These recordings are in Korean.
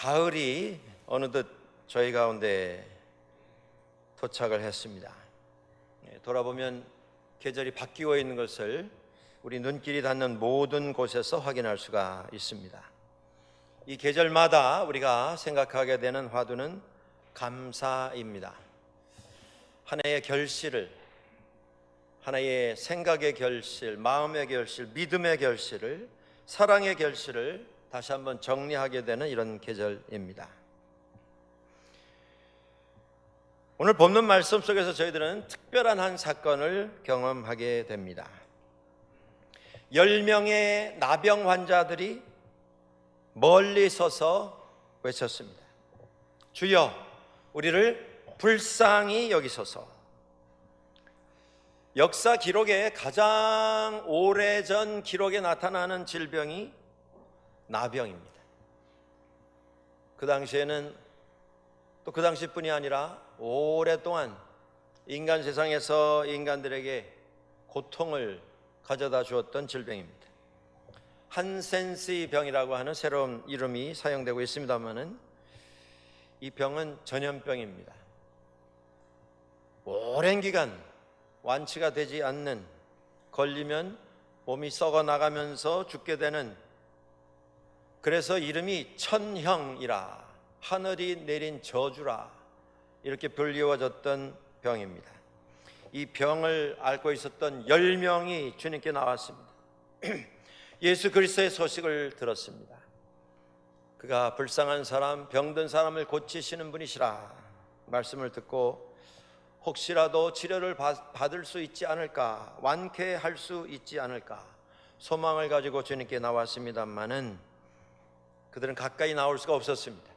가을이 어느덧 저희 가운데 도착을 했습니다. 돌아보면 계절이 바뀌고 있는 것을 우리 눈길이 닿는 모든 곳에서 확인할 수가 있습니다. 이 계절마다 우리가 생각하게 되는 화두는 감사입니다. 하나의 결실을, 하나의 생각의 결실, 마음의 결실, 믿음의 결실을, 사랑의 결실을 다시 한번 정리하게 되는 이런 계절입니다. 오늘 본문 말씀 속에서 저희들은 특별한 한 사건을 경험하게 됩니다. 10명의 나병 환자들이 멀리 서서 외쳤습니다. 주여, 우리를 불쌍히 여기소서. 역사 기록에 가장 오래전 기록에 나타나는 질병이 나병입니다. 그 당시에는 또 그 당시뿐이 아니라 오랫동안 인간 세상에서 인간들에게 고통을 가져다 주었던 질병입니다. 한센시 병이라고 하는 새로운 이름이 사용되고 있습니다만은 이 병은 전염병입니다. 오랜 기간 완치가 되지 않는, 걸리면 몸이 썩어 나가면서 죽게 되는, 그래서 이름이 천형이라, 하늘이 내린 저주라 이렇게 불리워졌던 병입니다. 이 병을 앓고 있었던 10명이 주님께 나왔습니다. 예수 그리스도의 소식을 들었습니다. 그가 불쌍한 사람, 병든 사람을 고치시는 분이시라 말씀을 듣고 혹시라도 치료를 받을 수 있지 않을까, 완쾌할 수 있지 않을까 소망을 가지고 주님께 나왔습니다마는 그들은 가까이 나올 수가 없었습니다.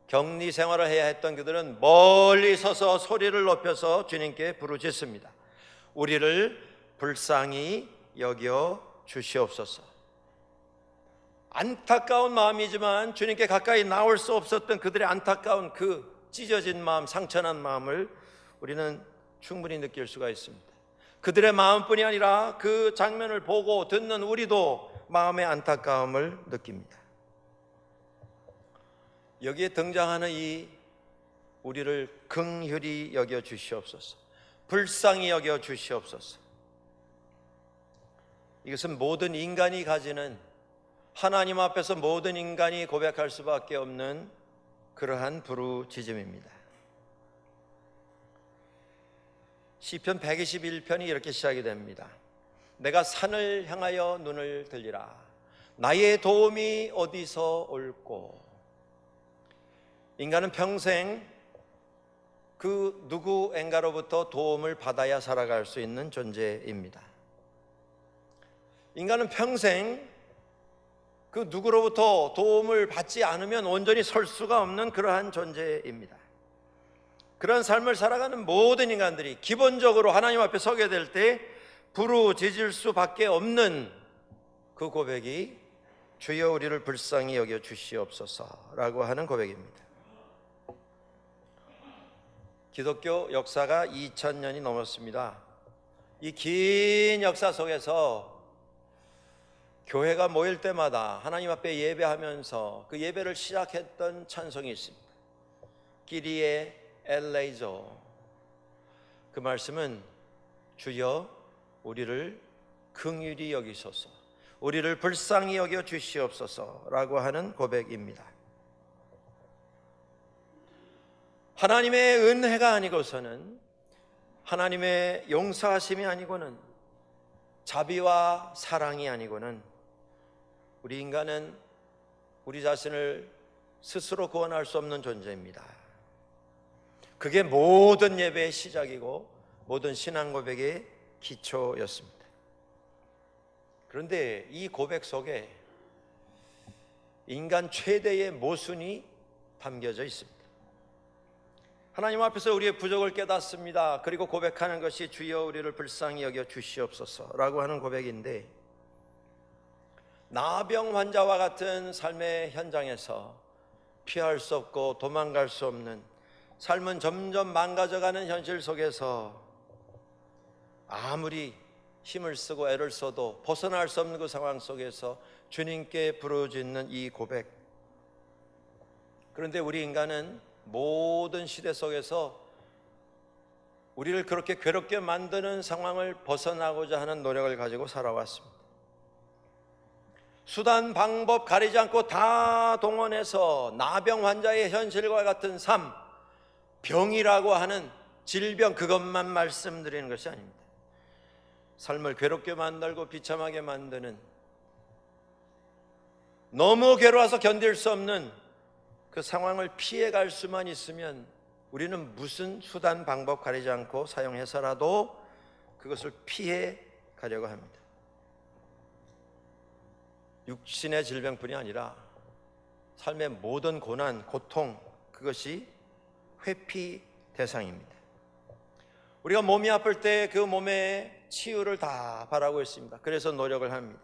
격리 생활을 해야 했던 그들은 멀리 서서 소리를 높여서 주님께 부르짖습니다. 우리를 불쌍히 여겨 주시옵소서. 안타까운 마음이지만 주님께 가까이 나올 수 없었던 그들의 안타까운 그 찢어진 마음, 상처난 마음을 우리는 충분히 느낄 수가 있습니다. 그들의 마음뿐이 아니라 그 장면을 보고 듣는 우리도 마음의 안타까움을 느낍니다. 여기에 등장하는 이 우리를 긍휼히 여겨 주시옵소서, 불쌍히 여겨 주시옵소서, 이것은 모든 인간이 가지는, 하나님 앞에서 모든 인간이 고백할 수밖에 없는 그러한 부르짖음입니다. 시편 121편이 이렇게 시작이 됩니다. 내가 산을 향하여 눈을 들리라. 나의 도움이 어디서 올꼬. 인간은 평생 그 누구인가로부터 도움을 받아야 살아갈 수 있는 존재입니다. 인간은 평생 그 누구로부터 도움을 받지 않으면 온전히 설 수가 없는 그러한 존재입니다. 그런 삶을 살아가는 모든 인간들이 기본적으로 하나님 앞에 서게 될 때 부르짖을 수밖에 없는 그 고백이 주여 우리를 불쌍히 여겨 주시옵소서라고 하는 고백입니다. 기독교 역사가 2000년이 넘었습니다. 이 긴 역사 속에서 교회가 모일 때마다 하나님 앞에 예배하면서 그 예배를 시작했던 찬송이 있습니다. 끼리에 엘레이조. 그 말씀은 주여 우리를 긍휼히 여기소서, 우리를 불쌍히 여겨 주시옵소서라고 하는 고백입니다. 하나님의 은혜가 아니고서는, 하나님의 용서하심이 아니고는, 자비와 사랑이 아니고는 우리 인간은 우리 자신을 스스로 구원할 수 없는 존재입니다. 그게 모든 예배의 시작이고 모든 신앙 고백의 기초였습니다. 그런데 이 고백 속에 인간 최대의 모순이 담겨져 있습니다. 하나님 앞에서 우리의 부족을 깨닫습니다. 그리고 고백하는 것이 주여 우리를 불쌍히 여겨 주시옵소서라고 하는 고백인데, 나병 환자와 같은 삶의 현장에서 피할 수 없고 도망갈 수 없는, 삶은 점점 망가져가는 현실 속에서 아무리 힘을 쓰고 애를 써도 벗어날 수 없는 그 상황 속에서 주님께 부르짖는 이 고백, 그런데 우리 인간은 모든 시대 속에서 우리를 그렇게 괴롭게 만드는 상황을 벗어나고자 하는 노력을 가지고 살아왔습니다. 수단, 방법 가리지 않고 다 동원해서 나병 환자의 현실과 같은 삶, 병이라고 하는 질병, 그것만 말씀드리는 것이 아닙니다. 삶을 괴롭게 만들고 비참하게 만드는, 너무 괴로워서 견딜 수 없는 그 상황을 피해갈 수만 있으면 우리는 무슨 수단, 방법 가리지 않고 사용해서라도 그것을 피해 가려고 합니다. 육신의 질병뿐이 아니라 삶의 모든 고난, 고통, 그것이 회피 대상입니다. 우리가 몸이 아플 때 그 몸의 치유를 다 바라고 있습니다. 그래서 노력을 합니다.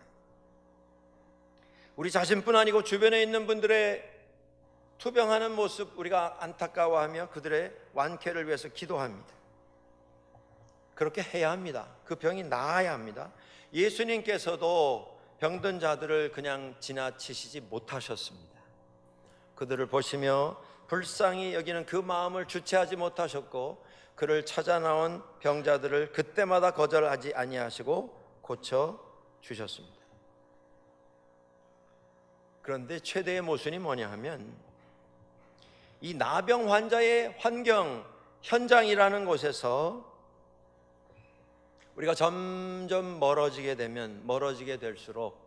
우리 자신뿐 아니고 주변에 있는 분들의 투병하는 모습 우리가 안타까워하며 그들의 완쾌를 위해서 기도합니다. 그렇게 해야 합니다. 그 병이 나아야 합니다. 예수님께서도 병든 자들을 그냥 지나치시지 못하셨습니다. 그들을 보시며 불쌍히 여기는 그 마음을 주체하지 못하셨고, 그를 찾아 나온 병자들을 그때마다 거절하지 아니하시고 고쳐 주셨습니다. 그런데 최대의 모순이 뭐냐 하면, 이 나병 환자의 환경, 현장이라는 곳에서 우리가 점점 멀어지게 될수록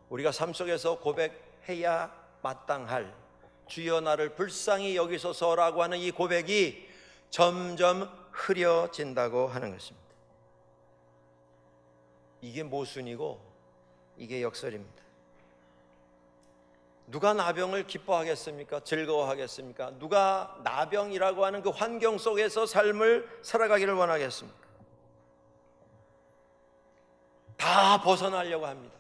우리가 삶 속에서 고백해야 마땅할 주여 나를 불쌍히 여기소서라고 하는 이 고백이 점점 흐려진다고 하는 것입니다. 이게 모순이고 이게 역설입니다. 누가 나병을 기뻐하겠습니까? 즐거워하겠습니까? 누가 나병이라고 하는 그 환경 속에서 삶을 살아가기를 원하겠습니까? 다 벗어나려고 합니다.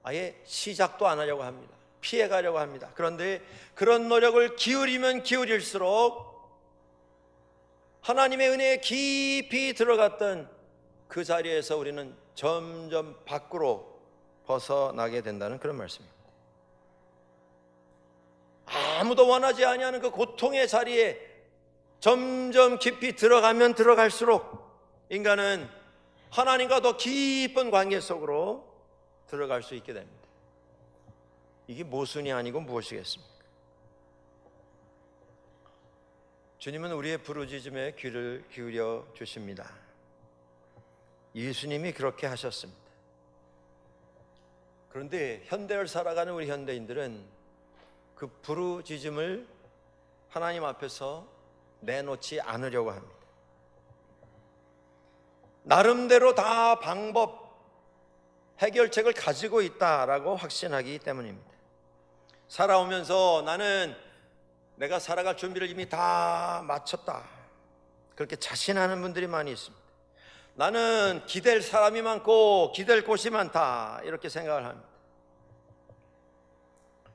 아예 시작도 안 하려고 합니다. 피해가려고 합니다. 그런데 그런 노력을 기울이면 기울일수록 하나님의 은혜에 깊이 들어갔던 그 자리에서 우리는 점점 밖으로 벗어나게 된다는 그런 말씀입니다. 아무도 원하지 아니하는 그 고통의 자리에 점점 깊이 들어가면 들어갈수록 인간은 하나님과 더 깊은 관계 속으로 들어갈 수 있게 됩니다. 이게 모순이 아니고 무엇이겠습니까? 주님은 우리의 부르짖음에 귀를 기울여 주십니다. 예수님이 그렇게 하셨습니다. 그런데 현대를 살아가는 우리 현대인들은 그 부르짖음을 하나님 앞에서 내놓지 않으려고 합니다. 나름대로 다 방법, 해결책을 가지고 있다라고 확신하기 때문입니다. 살아오면서 나는 내가 살아갈 준비를 이미 다 마쳤다, 그렇게 자신하는 분들이 많이 있습니다. 나는 기댈 사람이 많고 기댈 곳이 많다, 이렇게 생각을 합니다.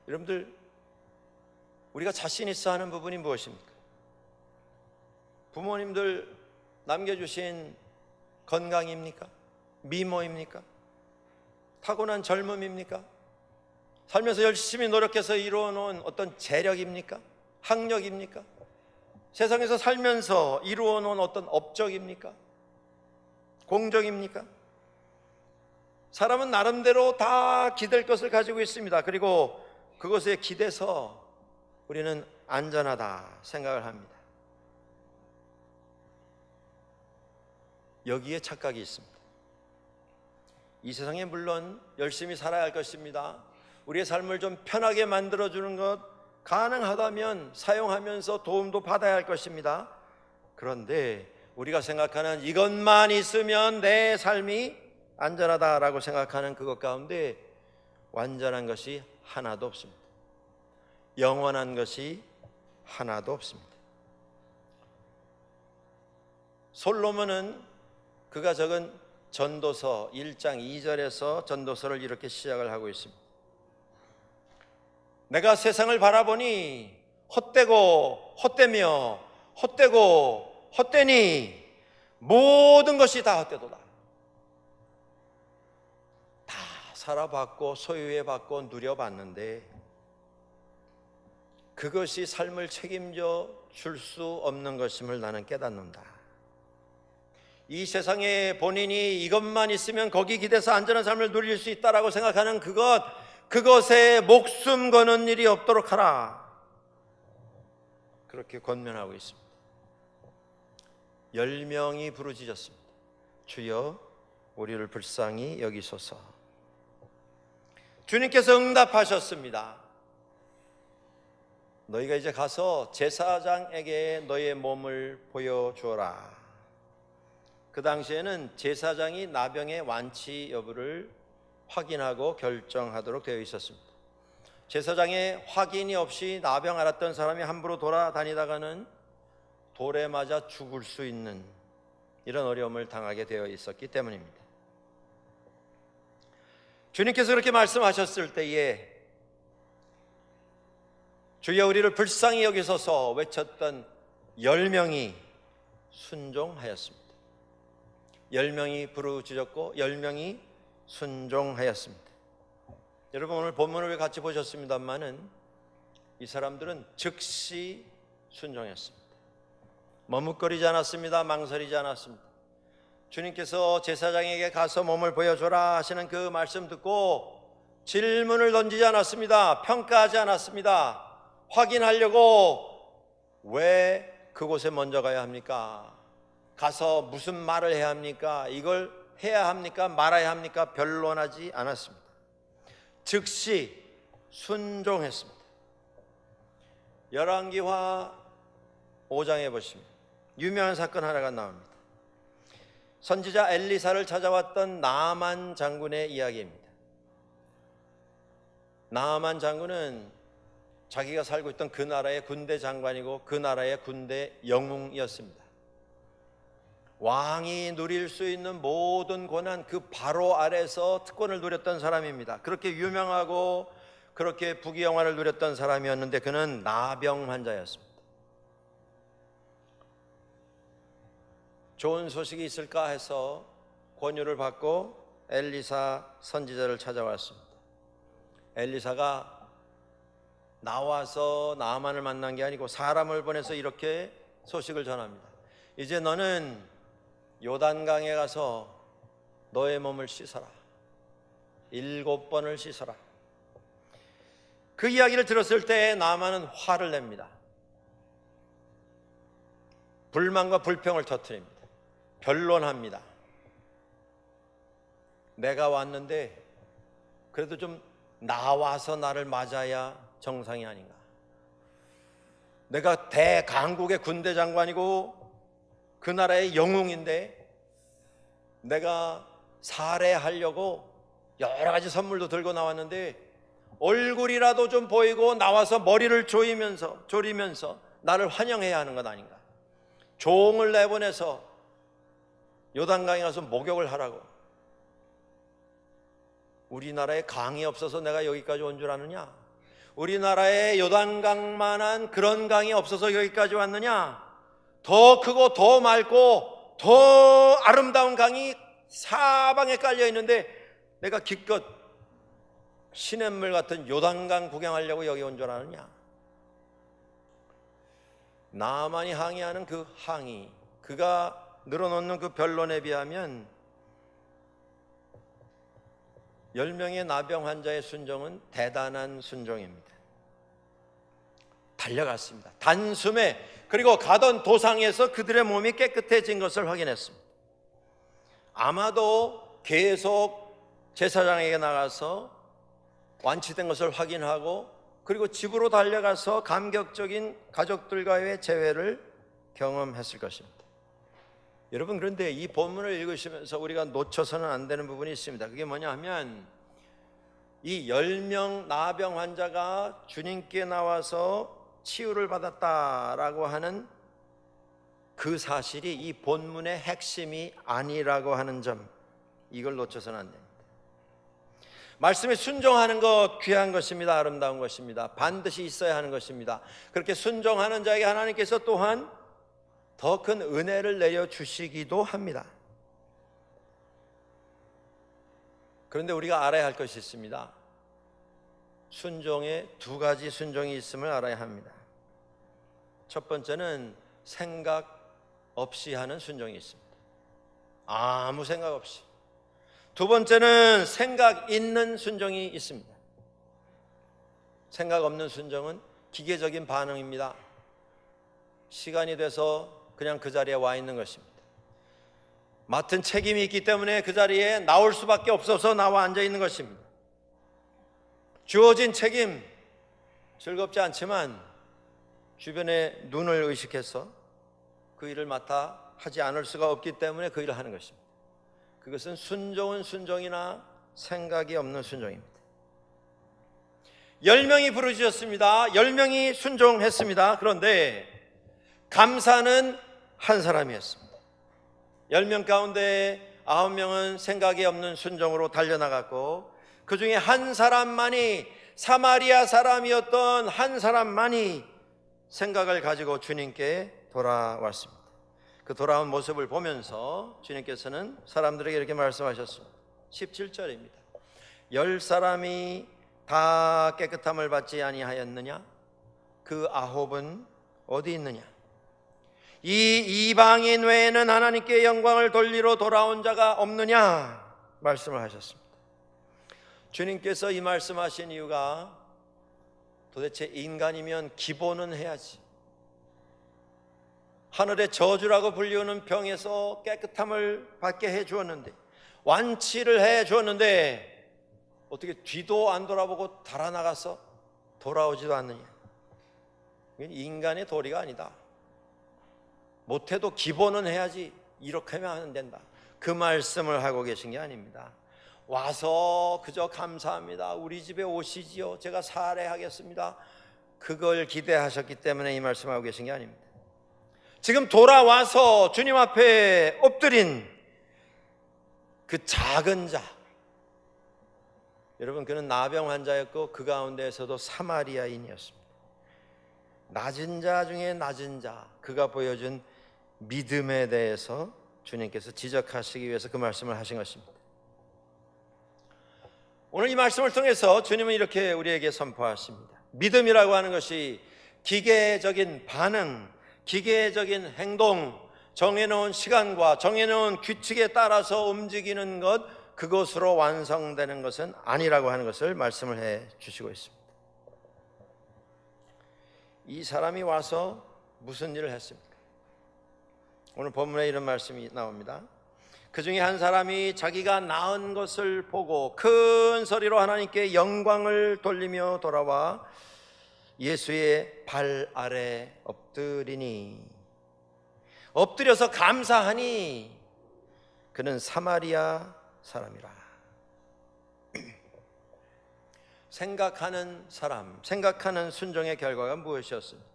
여러분들, 우리가 자신 있어 하는 부분이 무엇입니까? 부모님들 남겨주신 건강입니까? 미모입니까? 타고난 젊음입니까? 살면서 열심히 노력해서 이루어놓은 어떤 재력입니까? 학력입니까? 세상에서 살면서 이루어놓은 어떤 업적입니까? 공적입니까? 사람은 나름대로 다 기댈 것을 가지고 있습니다. 그리고 그것에 기대서 우리는 안전하다 생각을 합니다. 여기에 착각이 있습니다. 이 세상에 물론 열심히 살아야 할 것입니다. 우리의 삶을 좀 편하게 만들어주는 것, 가능하다면 사용하면서 도움도 받아야 할 것입니다. 그런데 우리가 생각하는 이것만 있으면 내 삶이 안전하다라고 생각하는 그것 가운데 완전한 것이 하나도 없습니다. 영원한 것이 하나도 없습니다. 솔로몬은 그가 적은 전도서 1장 2절에서 전도서를 이렇게 시작을 하고 있습니다. 내가 세상을 바라보니 헛되고 헛되며 헛되고 헛되니 모든 것이 다 헛되도다. 다 살아봤고 소유해봤고 누려봤는데 그것이 삶을 책임져 줄 수 없는 것임을 나는 깨닫는다. 이 세상에 본인이 이것만 있으면 거기 기대서 안전한 삶을 누릴 수 있다라고 생각하는 그것에 목숨 거는 일이 없도록 하라, 그렇게 권면하고 있습니다. 10명이 부르짖었습니다. 주여 우리를 불쌍히 여기소서. 주님께서 응답하셨습니다. 너희가 이제 가서 제사장에게 너희의 몸을 보여주어라. 그 당시에는 제사장이 나병의 완치 여부를 확인하고 결정하도록 되어 있었습니다. 제사장의 확인이 없이 나병 앓았던 사람이 함부로 돌아다니다가는 돌에 맞아 죽을 수 있는 이런 어려움을 당하게 되어 있었기 때문입니다. 주님께서 그렇게 말씀하셨을 때에 주여 우리를 불쌍히 여기소서 외쳤던 10명이 순종하였습니다. 10명이 부르짖었고 10명이 순종하였습니다. 여러분 오늘 본문을 같이 보셨습니다마는 이 사람들은 즉시 순종했습니다. 머뭇거리지 않았습니다. 망설이지 않았습니다. 주님께서 제사장에게 가서 몸을 보여줘라 하시는 그 말씀 듣고 질문을 던지지 않았습니다. 평가하지 않았습니다. 확인하려고 왜 그곳에 먼저 가야 합니까? 가서 무슨 말을 해야 합니까? 이걸 해야 합니까? 말아야 합니까? 변론하지 않았습니다. 즉시 순종했습니다. 열왕기하 5장에 보시면 유명한 사건 하나가 나옵니다. 선지자 엘리사를 찾아왔던 나아만 장군의 이야기입니다. 나아만 장군은 자기가 살고 있던 그 나라의 군대 장관이고 그 나라의 군대 영웅이었습니다. 왕이 누릴 수 있는 모든 권한 그 바로 아래서 특권을 누렸던 사람입니다. 그렇게 유명하고 그렇게 부귀영화를 누렸던 사람이었는데 그는 나병 환자였습니다. 좋은 소식이 있을까 해서 권유를 받고 엘리사 선지자를 찾아왔습니다. 엘리사가 나와서 나아만을 만난 게 아니고 사람을 보내서 이렇게 소식을 전합니다. 이제 너는 요단강에 가서 너의 몸을 씻어라. 7번을 씻어라. 그 이야기를 들었을 때 나아만은 화를 냅니다. 불만과 불평을 터뜨립니다. 변론합니다. 내가 왔는데 그래도 좀 나와서 나를 맞아야 정상이 아닌가. 내가 대강국의 군대 장관이고 그 나라의 영웅인데 내가 살해하려고 여러 가지 선물도 들고 나왔는데 얼굴이라도 좀 보이고 나와서 머리를 조리면서 나를 환영해야 하는 것 아닌가. 종을 내보내서 요단강에 가서 목욕을 하라고. 우리나라에 강이 없어서 내가 여기까지 온 줄 아느냐? 우리나라에 요단강만한 그런 강이 없어서 여기까지 왔느냐? 더 크고 더 맑고 더 아름다운 강이 사방에 깔려 있는데 내가 기껏 시냇물 같은 요단강 구경하려고 여기 온 줄 아느냐? 나만이 항의하는 그 항의, 그가 늘어놓는 그 변론에 비하면 10명의 나병 환자의 순종은 대단한 순종입니다. 달려갔습니다. 단숨에. 그리고 가던 도상에서 그들의 몸이 깨끗해진 것을 확인했습니다. 아마도 계속 제사장에게 나가서 완치된 것을 확인하고 그리고 집으로 달려가서 감격적인 가족들과의 재회를 경험했을 것입니다. 여러분, 그런데 이 본문을 읽으시면서 우리가 놓쳐서는 안 되는 부분이 있습니다. 그게 뭐냐 하면 이 10명 나병 환자가 주님께 나와서 치유를 받았다라고 하는 그 사실이 이 본문의 핵심이 아니라고 하는 점, 이걸 놓쳐서는 안 됩니다. 말씀에 순종하는 것 귀한 것입니다. 아름다운 것입니다. 반드시 있어야 하는 것입니다. 그렇게 순종하는 자에게 하나님께서 또한 더 큰 은혜를 내려주시기도 합니다. 그런데 우리가 알아야 할 것이 있습니다. 순종에 두 가지 순종이 있음을 알아야 합니다. 첫 번째는 생각 없이 하는 순종이 있습니다. 아무 생각 없이. 두 번째는 생각 있는 순종이 있습니다. 생각 없는 순종은 기계적인 반응입니다. 시간이 돼서 그냥 그 자리에 와 있는 것입니다. 맡은 책임이 있기 때문에 그 자리에 나올 수밖에 없어서 나와 앉아 있는 것입니다. 주어진 책임, 즐겁지 않지만 주변의 눈을 의식해서 그 일을 맡아 하지 않을 수가 없기 때문에 그 일을 하는 것입니다. 그것은 순종은 순종이나 생각이 없는 순종입니다. 10명이 부르짖었습니다. 10명이 순종했습니다. 그런데 감사는 한 사람이었습니다. 10명 가운데 9명은 생각이 없는 순종으로 달려나갔고, 그 중에 한 사람만이, 사마리아 사람이었던 한 사람만이 생각을 가지고 주님께 돌아왔습니다. 그 돌아온 모습을 보면서 주님께서는 사람들에게 이렇게 말씀하셨습니다. 17절입니다. 10사람이 다 깨끗함을 받지 아니하였느냐? 그 9은 어디 있느냐? 이 이방인 외에는 하나님께 영광을 돌리러 돌아온 자가 없느냐? 말씀을 하셨습니다. 주님께서 이 말씀하신 이유가 도대체 인간이면 기본은 해야지. 하늘의 저주라고 불리우는 병에서 깨끗함을 받게 해 주었는데, 완치를 해 주었는데 어떻게 뒤도 안 돌아보고 달아나가서 돌아오지도 않느냐? 이건 인간의 도리가 아니다. 못해도 기본은 해야지. 이렇게 하면 안 된다. 그 말씀을 하고 계신 게 아닙니다. 와서 그저 감사합니다, 우리 집에 오시지요, 제가 살해하겠습니다, 그걸 기대하셨기 때문에 이 말씀하고 계신 게 아닙니다. 지금 돌아와서 주님 앞에 엎드린 그 작은 자, 여러분, 그는 나병 환자였고 그 가운데에서도 사마리아인이었습니다. 낮은 자 중에 낮은 자, 그가 보여준 믿음에 대해서 주님께서 지적하시기 위해서 그 말씀을 하신 것입니다. 오늘 이 말씀을 통해서 주님은 이렇게 우리에게 선포하십니다. 믿음이라고 하는 것이 기계적인 반응, 기계적인 행동, 정해놓은 시간과 정해놓은 규칙에 따라서 움직이는 것, 그것으로 완성되는 것은 아니라고 하는 것을 말씀을 해 주시고 있습니다. 이 사람이 와서 무슨 일을 했습니까? 오늘 본문에 이런 말씀이 나옵니다. 그 중에 한 사람이 자기가 낳은 것을 보고 큰 소리로 하나님께 영광을 돌리며 돌아와 예수의 발 아래 엎드려서 감사하니 그는 사마리아 사람이라. 생각하는 사람, 생각하는 순종의 결과가 무엇이었습니까?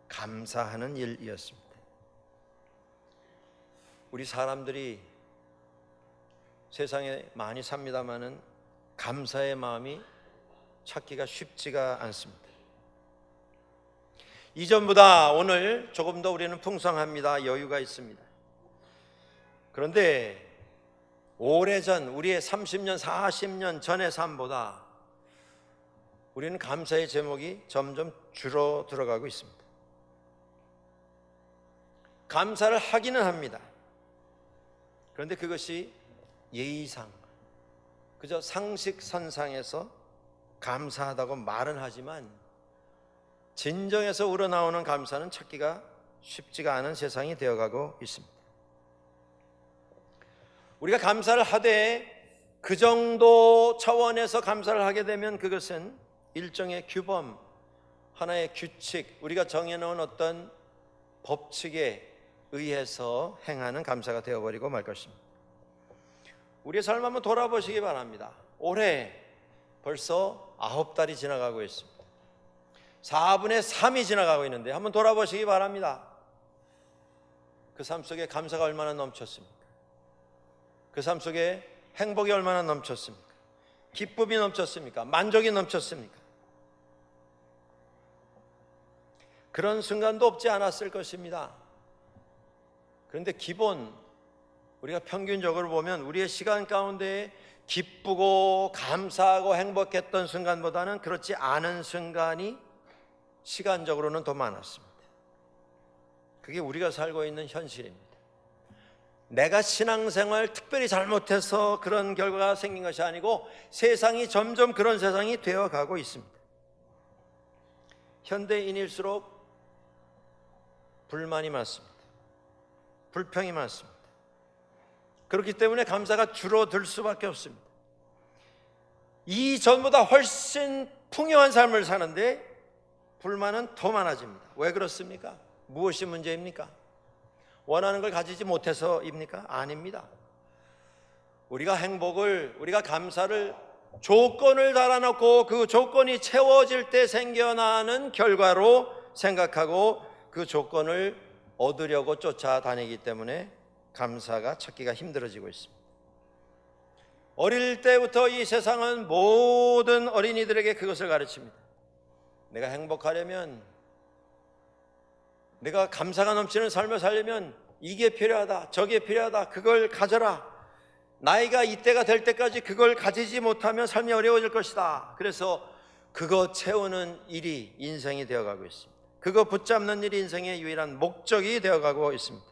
감사하는 일이었습니다. 우리 사람들이 세상에 많이 삽니다마는 감사의 마음이 찾기가 쉽지가 않습니다. 이전보다 오늘 조금 더 우리는 풍성합니다. 여유가 있습니다. 그런데 오래전, 우리의 30년, 40년 전의 삶보다 우리는 감사의 제목이 점점 줄어들어가고 있습니다. 감사를 하기는 합니다. 그런데 그것이 예의상, 그저 상식선상에서 감사하다고 말은 하지만 진정에서 우러나오는 감사는 찾기가 쉽지가 않은 세상이 되어가고 있습니다. 우리가 감사를 하되 그 정도 차원에서 감사를 하게 되면 그것은 일종의 규범, 하나의 규칙, 우리가 정해놓은 어떤 법칙에 의해서 행하는 감사가 되어버리고 말 것입니다. 우리의 삶 한번 돌아보시기 바랍니다. 올해 벌써 9달이 지나가고 있습니다. 4분의 3이 지나가고 있는데 한번 돌아보시기 바랍니다. 그 삶 속에 감사가 얼마나 넘쳤습니까? 그 삶 속에 행복이 얼마나 넘쳤습니까? 기쁨이 넘쳤습니까? 만족이 넘쳤습니까? 그런 순간도 없지 않았을 것입니다. 그런데 기본, 우리가 평균적으로 보면 우리의 시간 가운데 기쁘고 감사하고 행복했던 순간보다는 그렇지 않은 순간이 시간적으로는 더 많았습니다. 그게 우리가 살고 있는 현실입니다. 내가 신앙생활 특별히 잘못해서 그런 결과가 생긴 것이 아니고 세상이 점점 그런 세상이 되어가고 있습니다. 현대인일수록 불만이 많습니다. 불평이 많습니다. 그렇기 때문에 감사가 줄어들 수밖에 없습니다. 이전보다 훨씬 풍요한 삶을 사는데 불만은 더 많아집니다. 왜 그렇습니까? 무엇이 문제입니까? 원하는 걸 가지지 못해서입니까? 아닙니다. 우리가 행복을, 우리가 감사를 조건을 달아놓고 그 조건이 채워질 때 생겨나는 결과로 생각하고 그 조건을 얻으려고 쫓아다니기 때문에 감사가 찾기가 힘들어지고 있습니다. 어릴 때부터 이 세상은 모든 어린이들에게 그것을 가르칩니다. 내가 행복하려면, 내가 감사가 넘치는 삶을 살려면 이게 필요하다, 저게 필요하다, 그걸 가져라. 나이가 이때가 될 때까지 그걸 가지지 못하면 삶이 어려워질 것이다. 그래서 그거 채우는 일이 인생이 되어가고 있습니다. 그거 붙잡는 일이 인생의 유일한 목적이 되어가고 있습니다.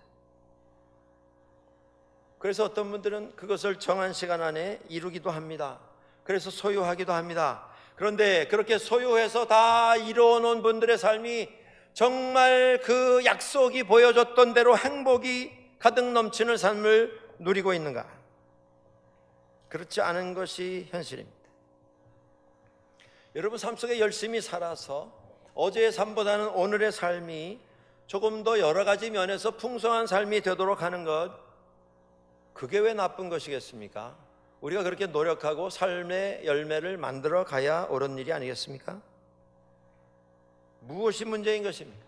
그래서 어떤 분들은 그것을 정한 시간 안에 이루기도 합니다. 그래서 소유하기도 합니다. 그런데 그렇게 소유해서 다 이루어놓은 분들의 삶이 정말 그 약속이 보여줬던 대로 행복이 가득 넘치는 삶을 누리고 있는가? 그렇지 않은 것이 현실입니다. 여러분 삶 속에 열심히 살아서 어제의 삶보다는 오늘의 삶이 조금 더 여러 가지 면에서 풍성한 삶이 되도록 하는 것, 그게 왜 나쁜 것이겠습니까? 우리가 그렇게 노력하고 삶의 열매를 만들어 가야 옳은 일이 아니겠습니까? 무엇이 문제인 것입니까?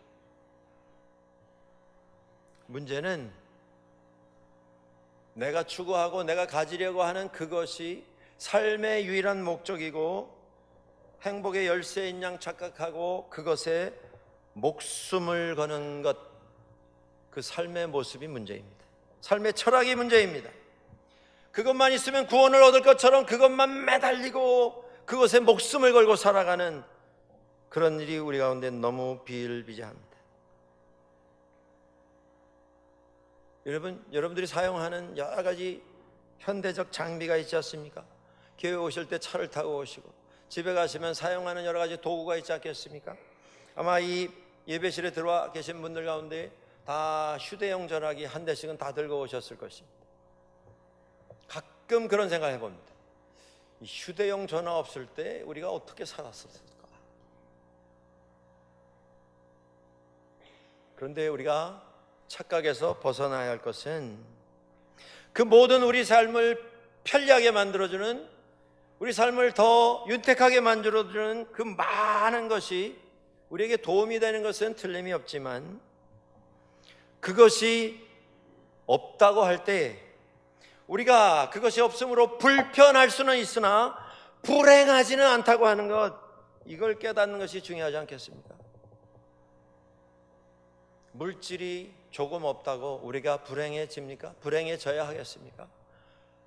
문제는 내가 추구하고 내가 가지려고 하는 그것이 삶의 유일한 목적이고 행복의 열쇠인 양 착각하고 그것에 목숨을 거는 것, 그 삶의 모습이 문제입니다. 삶의 철학이 문제입니다. 그것만 있으면 구원을 얻을 것처럼 그것만 매달리고 그것에 목숨을 걸고 살아가는 그런 일이 우리 가운데 너무 비일비재합니다. 여러분들이 사용하는 여러 가지 현대적 장비가 있지 않습니까? 교회 오실 때 차를 타고 오시고 집에 가시면 사용하는 여러 가지 도구가 있지 않겠습니까? 아마 이 예배실에 들어와 계신 분들 가운데 다 휴대용 전화기 한 대씩은 다 들고 오셨을 것입니다. 가끔 그런 생각을 해봅니다. 이 휴대용 전화 없을 때 우리가 어떻게 살았었을까? 그런데 우리가 착각에서 벗어나야 할 것은 그 모든 우리 삶을 편리하게 만들어주는, 우리 삶을 더 윤택하게 만들어주는 그 많은 것이 우리에게 도움이 되는 것은 틀림이 없지만 그것이 없다고 할 때 우리가 그것이 없으므로 불편할 수는 있으나 불행하지는 않다고 하는 것, 이걸 깨닫는 것이 중요하지 않겠습니까? 물질이 조금 없다고 우리가 불행해집니까? 불행해져야 하겠습니까?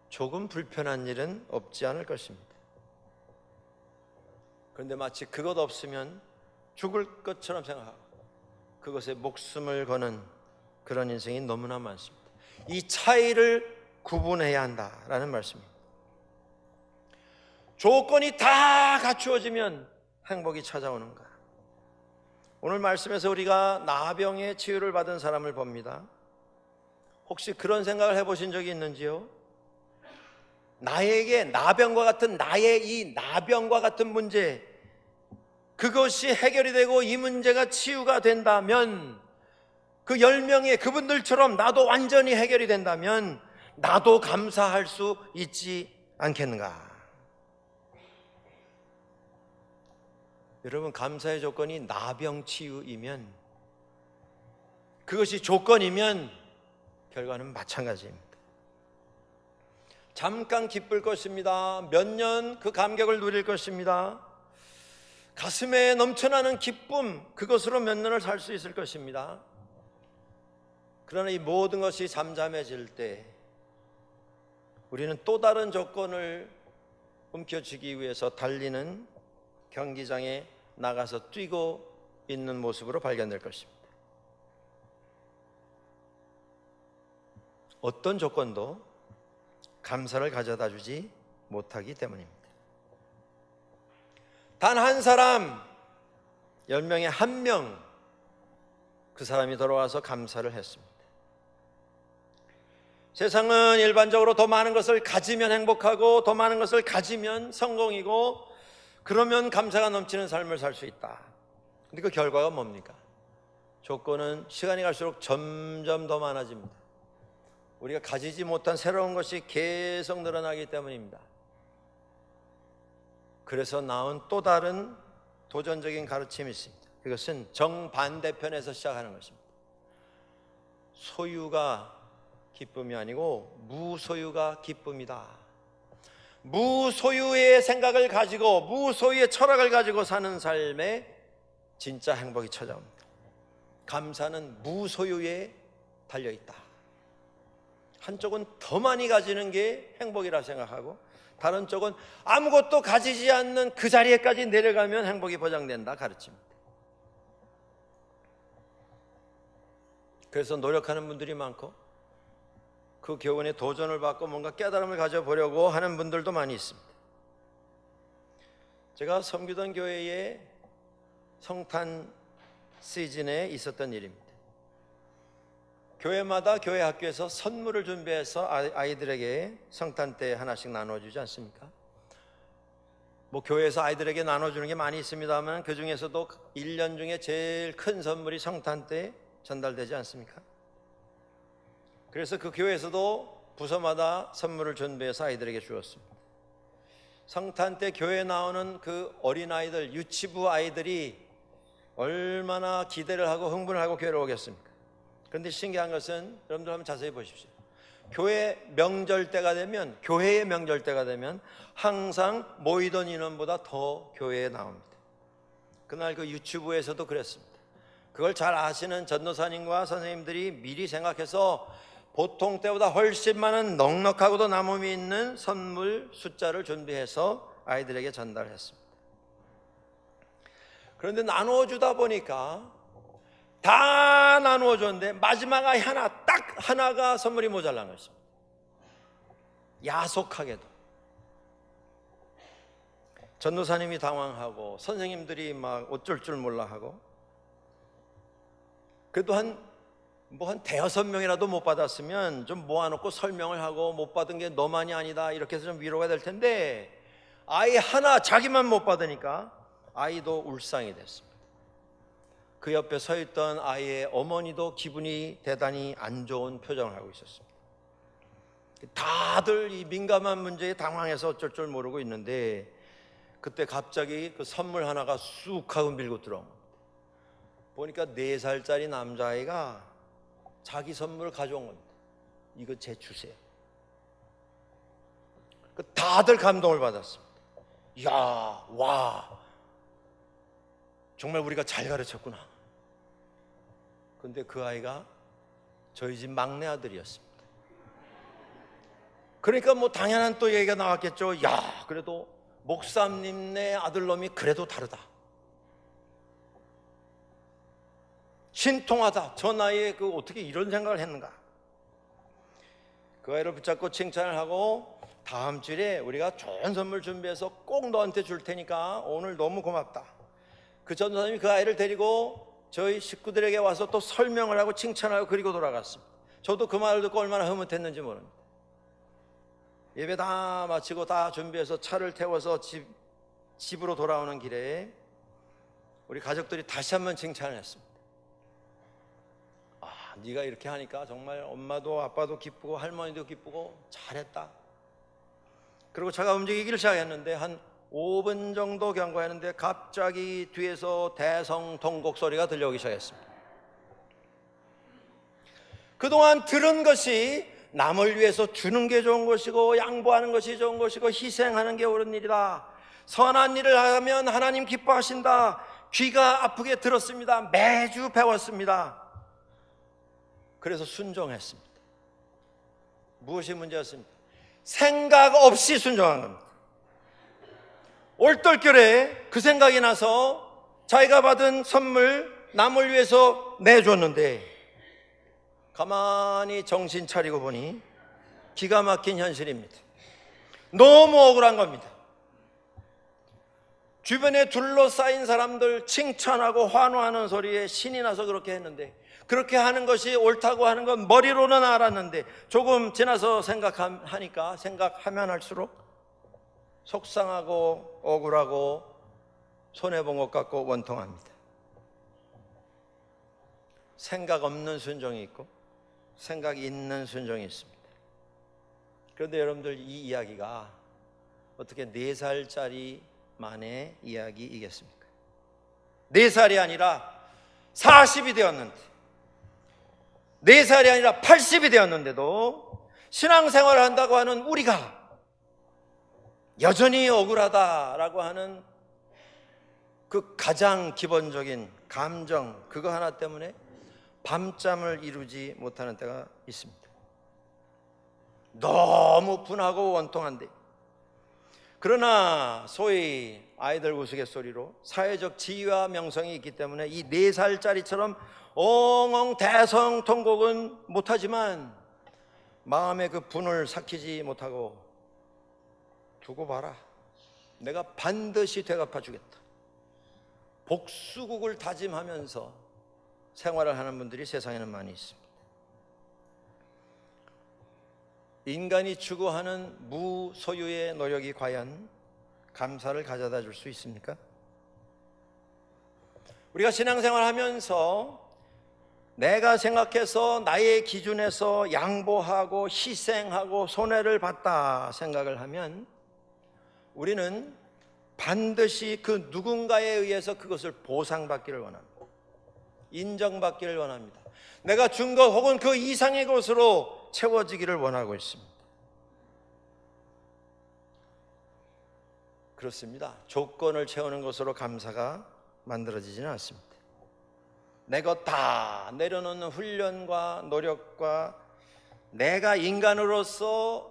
조금 불편한 일은 없지 않을 것입니다. 그런데 마치 그것 없으면 죽을 것처럼 생각하고 그것에 목숨을 거는 그런 인생이 너무나 많습니다. 이 차이를 구분해야 한다라는 말씀입니다. 조건이 다 갖추어지면 행복이 찾아오는가? 오늘 말씀에서 우리가 나병의 치유를 받은 사람을 봅니다. 혹시 그런 생각을 해보신 적이 있는지요? 나에게 나병과 같은, 나의 이 나병과 같은 문제, 그것이 해결이 되고 이 문제가 치유가 된다면, 그 10명의 그분들처럼 나도 완전히 해결이 된다면 나도 감사할 수 있지 않겠는가? 여러분, 감사의 조건이 나병 치유이면, 그것이 조건이면 결과는 마찬가지입니다. 잠깐 기쁠 것입니다. 몇 년 그 감격을 누릴 것입니다. 가슴에 넘쳐나는 기쁨, 그것으로 몇 년을 살 수 있을 것입니다. 그러나 이 모든 것이 잠잠해질 때 우리는 또 다른 조건을 움켜쥐기 위해서 달리는 경기장에 나가서 뛰고 있는 모습으로 발견될 것입니다. 어떤 조건도 감사를 가져다 주지 못하기 때문입니다. 단 한 사람, 10명에 1명, 그 사람이 돌아와서 감사를 했습니다. 세상은 일반적으로 더 많은 것을 가지면 행복하고 더 많은 것을 가지면 성공이고 그러면 감사가 넘치는 삶을 살 수 있다. 근데 그 결과가 뭡니까? 조건은 시간이 갈수록 점점 더 많아집니다. 우리가 가지지 못한 새로운 것이 계속 늘어나기 때문입니다. 그래서 나온 또 다른 도전적인 가르침이 있습니다. 그것은 정반대편에서 시작하는 것입니다. 소유가 기쁨이 아니고 무소유가 기쁨이다. 무소유의 생각을 가지고 무소유의 철학을 가지고 사는 삶에 진짜 행복이 찾아옵니다. 감사는 무소유에 달려있다. 한쪽은 더 많이 가지는 게 행복이라 생각하고 다른 쪽은 아무것도 가지지 않는 그 자리에까지 내려가면 행복이 보장된다 가르칩니다. 그래서 노력하는 분들이 많고 그 교훈에 도전을 받고 뭔가 깨달음을 가져보려고 하는 분들도 많이 있습니다. 제가 섬기던 교회의 성탄 시즌에 있었던 일입니다. 교회마다 교회 학교에서 선물을 준비해서 아이들에게 성탄 때 하나씩 나눠주지 않습니까? 뭐 교회에서 아이들에게 나눠주는 게 많이 있습니다만 그 중에서도 1년 중에 제일 큰 선물이 성탄 때 전달되지 않습니까? 그래서 그 교회에서도 부서마다 선물을 준비해서 아이들에게 주었습니다. 성탄 때 교회에 나오는 그 어린아이들, 유치부 아이들이 얼마나 기대를 하고 흥분을 하고 교회를 오겠습니까? 그런데 신기한 것은 여러분들 한번 자세히 보십시오. 교회의 명절 때가 되면 항상 모이던 인원보다 더 교회에 나옵니다. 그날 그 유치부에서도 그랬습니다. 그걸 잘 아시는 전도사님과 선생님들이 미리 생각해서 보통 때보다 훨씬 많은 넉넉하고도 남음이 있는 선물 숫자를 준비해서 아이들에게 전달했습니다. 그런데 나누어주다 보니까 다 나누어줬는데 마지막에 딱 하나가 선물이 모자란 것입니다. 야속하게도 전도사님이 당황하고 선생님들이 막 어쩔 줄 몰라 하고 그래도 한 대여섯 명이라도 못 받았으면 좀 모아놓고 설명을 하고 못 받은 게 너만이 아니다 이렇게 해서 좀 위로가 될 텐데 아이 하나 자기만 못 받으니까 아이도 울상이 됐습니다. 그 옆에 서 있던 아이의 어머니도 기분이 대단히 안 좋은 표정을 하고 있었습니다. 다들 이 민감한 문제에 당황해서 어쩔 줄 모르고 있는데 그때 갑자기 그 선물 하나가 쑥 하고 밀고 들어온 겁니다. 보니까 4살짜리 남자아이가 자기 선물을 가져온 겁니다. 이거 제 주세요. 다들 감동을 받았습니다. 이야, 와, 정말 우리가 잘 가르쳤구나. 그런데 그 아이가 저희 집 막내 아들이었습니다. 그러니까 뭐 당연한 또 얘기가 나왔겠죠. 야, 그래도 목사님네 아들놈이 그래도 다르다. 신통하다. 저 나이에 어떻게 이런 생각을 했는가. 그 아이를 붙잡고 칭찬을 하고 다음 주에 우리가 좋은 선물 준비해서 꼭 너한테 줄 테니까 오늘 너무 고맙다. 그 전도사님이 그 아이를 데리고 저희 식구들에게 와서 또 설명을 하고 칭찬하고 그리고 돌아갔습니다. 저도 그 말을 듣고 얼마나 흐뭇했는지 모릅니다. 예배 다 마치고 다 준비해서 차를 태워서 집으로 돌아오는 길에 우리 가족들이 다시 한번 칭찬을 했습니다. 네가 이렇게 하니까 정말 엄마도 아빠도 기쁘고 할머니도 기쁘고 잘했다. 그리고 차가 움직이기를 시작했는데 한 5분 정도 경과했는데 갑자기 뒤에서 대성통곡 소리가 들려오기 시작했습니다. 그동안 들은 것이 남을 위해서 주는 게 좋은 것이고 양보하는 것이 좋은 것이고 희생하는 게 옳은 일이다. 선한 일을 하면 하나님 기뻐하신다. 귀가 아프게 들었습니다. 매주 배웠습니다. 그래서 순종했습니다. 무엇이 문제였습니까? 생각 없이 순종한 겁니다. 얼떨결에 그 생각이 나서 자기가 받은 선물 남을 위해서 내줬는데 가만히 정신 차리고 보니 기가 막힌 현실입니다. 너무 억울한 겁니다. 주변에 둘러싸인 사람들 칭찬하고 환호하는 소리에 신이 나서 그렇게 했는데, 그렇게 하는 것이 옳다고 하는 건 머리로는 알았는데 조금 지나서 생각하면 할수록 속상하고 억울하고 손해본 것 같고 원통합니다. 생각 없는 순종이 있고 생각이 있는 순종이 있습니다. 그런데 여러분들, 이 이야기가 어떻게 4살짜리 만의 이야기이겠습니까? 4살이 아니라 40이 되었는데, 4살이 아니라 80이 되었는데도 신앙생활을 한다고 하는 우리가 여전히 억울하다라고 하는 그 가장 기본적인 감정, 그거 하나 때문에 밤잠을 이루지 못하는 때가 있습니다. 너무 분하고 원통한데, 그러나 소위 아이들 우스갯소리로 사회적 지위와 명성이 있기 때문에 이 4살짜리처럼 엉엉 대성통곡은 못하지만 마음의 그 분을 삭히지 못하고 두고 봐라, 내가 반드시 되갚아 주겠다, 복수국을 다짐하면서 생활을 하는 분들이 세상에는 많이 있습니다. 인간이 추구하는 무소유의 노력이 과연 감사를 가져다 줄 수 있습니까? 우리가 신앙생활 하면서 내가 생각해서 나의 기준에서 양보하고 희생하고 손해를 봤다 생각을 하면 우리는 반드시 그 누군가에 의해서 그것을 보상받기를 원합니다. 인정받기를 원합니다. 내가 준 것 혹은 그 이상의 것으로 채워지기를 원하고 있습니다. 그렇습니다. 조건을 채우는 것으로 감사가 만들어지지는 않습니다. 내 것 다 내려놓는 훈련과 노력과 내가 인간으로서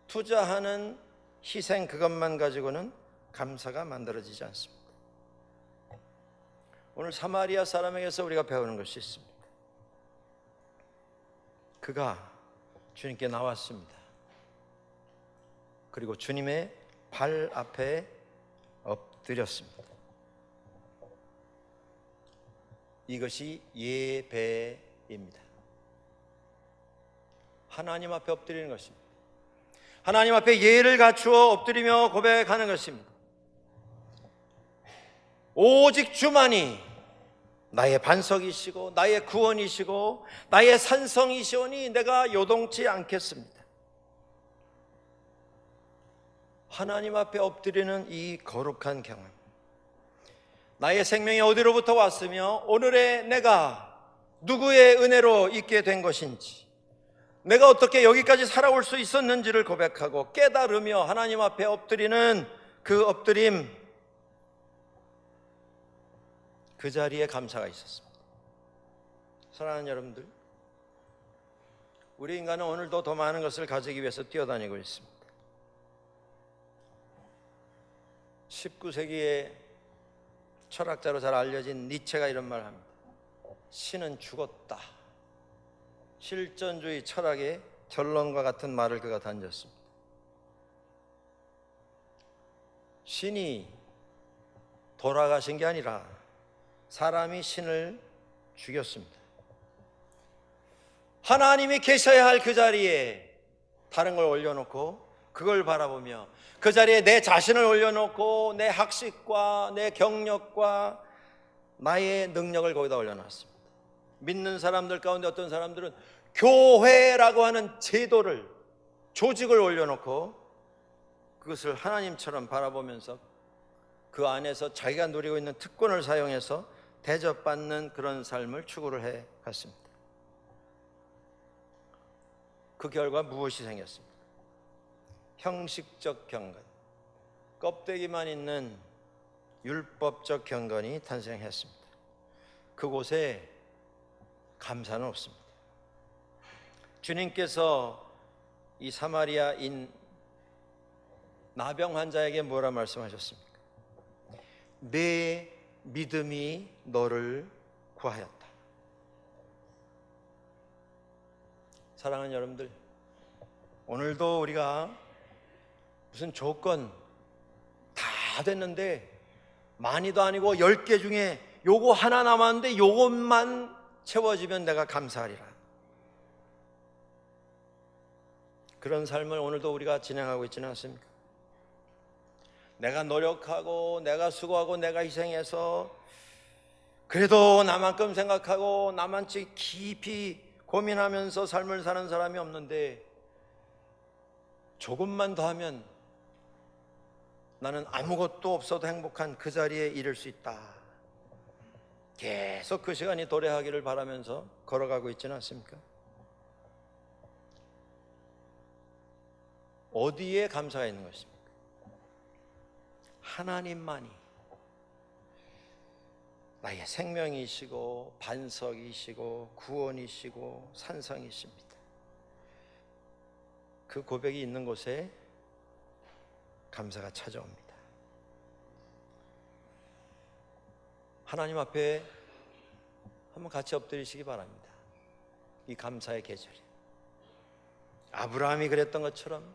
투자하는 희생, 그것만 가지고는 감사가 만들어지지 않습니다. 오늘 사마리아 사람에게서 우리가 배우는 것이 있습니다. 그가 주님께 나왔습니다. 그리고 주님의 발 앞에 엎드렸습니다. 이것이 예배입니다. 하나님 앞에 엎드리는 것입니다. 하나님 앞에 예를 갖추어 엎드리며 고백하는 것입니다. 오직 주만이 나의 반석이시고 나의 구원이시고 나의 산성이시오니 내가 요동치 않겠습니다. 하나님 앞에 엎드리는 이 거룩한 경험, 나의 생명이 어디로부터 왔으며 오늘의 내가 누구의 은혜로 있게 된 것인지, 내가 어떻게 여기까지 살아올 수 있었는지를 고백하고 깨달으며 하나님 앞에 엎드리는 그 엎드림, 그 자리에 감사가 있었습니다. 사랑하는 여러분들, 우리 인간은 오늘도 더 많은 것을 가지기 위해서 뛰어다니고 있습니다. 19세기의 철학자로 잘 알려진 니체가 이런 말을 합니다. 신은 죽었다. 실존주의 철학의 결론과 같은 말을 그가 던졌습니다. 신이 돌아가신 게 아니라 사람이 신을 죽였습니다. 하나님이 계셔야 할 그 자리에 다른 걸 올려놓고 그걸 바라보며 그 자리에 내 자신을 올려놓고 내 학식과 내 경력과 나의 능력을 거기다 올려놨습니다. 믿는 사람들 가운데 어떤 사람들은 교회라고 하는 제도를, 조직을 올려놓고 그것을 하나님처럼 바라보면서 그 안에서 자기가 누리고 있는 특권을 사용해서 대접받는 그런 삶을 추구를 해 갔습니다. 그 결과 무엇이 생겼습니까? 형식적 경건, 껍데기만 있는 율법적 경건이 탄생했습니다. 그곳에 감사는 없습니다. 주님께서 이 사마리아인 나병 환자에게 뭐라 말씀하셨습니까? 내 믿음이 너를 구하였다. 사랑하는 여러분들, 오늘도 우리가 무슨 조건 다 됐는데 많이도 아니고 10개 중에 요거 하나 남았는데 요것만 채워지면 내가 감사하리라. 그런 삶을 오늘도 우리가 진행하고 있지는 않습니까? 내가 노력하고 내가 수고하고 내가 희생해서 그래도 나만큼 생각하고 나만치 깊이 고민하면서 삶을 사는 사람이 없는데 조금만 더 하면 나는 아무것도 없어도 행복한 그 자리에 이를 수 있다. 계속 그 시간이 도래하기를 바라면서 걸어가고 있지는 않습니까? 어디에 감사가 있는 것입니까? 하나님만이 나의 생명이시고 반석이시고 구원이시고 산성이십니다. 그 고백이 있는 곳에 감사가 찾아옵니다. 하나님 앞에 한번 같이 엎드리시기 바랍니다. 이 감사의 계절에 아브라함이 그랬던 것처럼,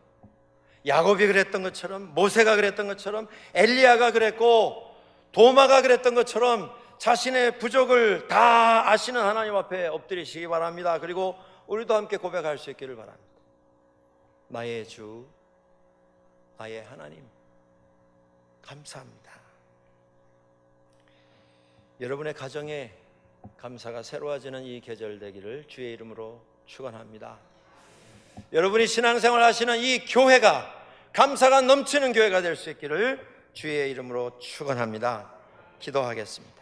야곱이 그랬던 것처럼, 모세가 그랬던 것처럼, 엘리야가 그랬고 도마가 그랬던 것처럼 자신의 부족을 다 아시는 하나님 앞에 엎드리시기 바랍니다. 그리고 우리도 함께 고백할 수 있기를 바랍니다. 나의 주, 나의 하나님, 감사합니다. 여러분의 가정에 감사가 새로워지는 이 계절 되기를 주의 이름으로 축원합니다. 여러분이 신앙생활 하시는 이 교회가 감사가 넘치는 교회가 될 수 있기를 주의 이름으로 축원합니다. 기도하겠습니다.